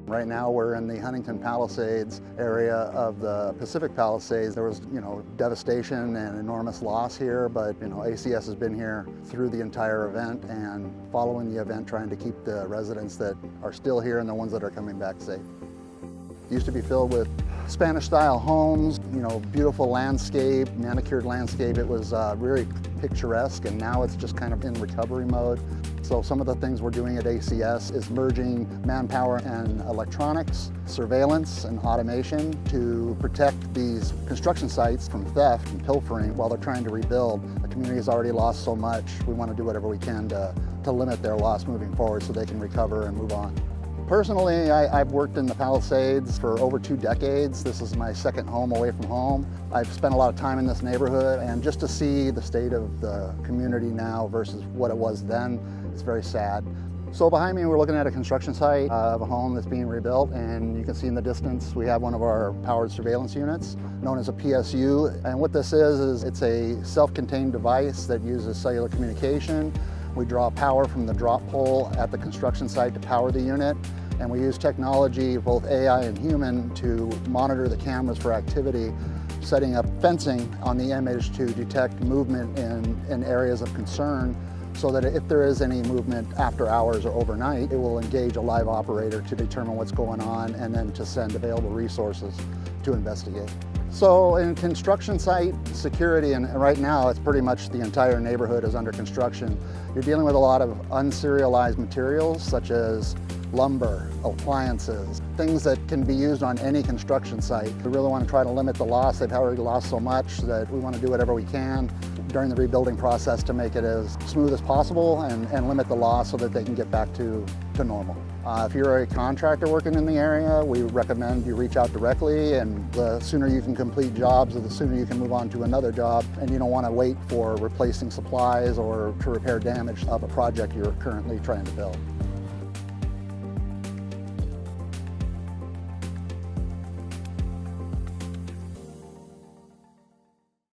Right now we're in the Huntington Palisades area of the Pacific Palisades. There was, devastation and enormous loss here, but, ACS has been here through the entire event and following the event, trying to keep the residents that are still here and the ones that are coming back safe. It used to be filled with Spanish-style homes, beautiful landscape, manicured landscape. It was really picturesque, and now it's just kind of in recovery mode. So some of the things we're doing at ACS is merging manpower and electronics, surveillance and automation to protect these construction sites from theft and pilfering while they're trying to rebuild. The community has already lost so much. We want to do whatever we can to limit their loss moving forward so they can recover and move on. Personally, I've worked in the Palisades for over 2 decades. This is my second home away from home. I've spent a lot of time in this neighborhood, and just to see the state of the community now versus what it was then, it's very sad. So behind me, we're looking at a construction site of a home that's being rebuilt, and you can see in the distance we have one of our powered surveillance units known as a PSU. And what this is it's a self-contained device that uses cellular communication. We draw power from the drop pole at the construction site to power the unit, and we use technology, both AI and human, to monitor the cameras for activity, setting up fencing on the image to detect movement in areas of concern, so that if there is any movement after hours or overnight, it will engage a live operator to determine what's going on and then to send available resources to investigate. So in construction site security, and right now it's pretty much the entire neighborhood is under construction, you're dealing with a lot of unserialized materials such as lumber, appliances, things that can be used on any construction site. We really want to try to limit the loss. They've already lost so much that we want to do whatever we can during the rebuilding process to make it as smooth as possible and limit the loss so that they can get back to normal. If you're a contractor working in the area, we recommend you reach out directly, and the sooner you can complete jobs, the sooner you can move on to another job, and you don't want to wait for replacing supplies or to repair damage of a project you're currently trying to build.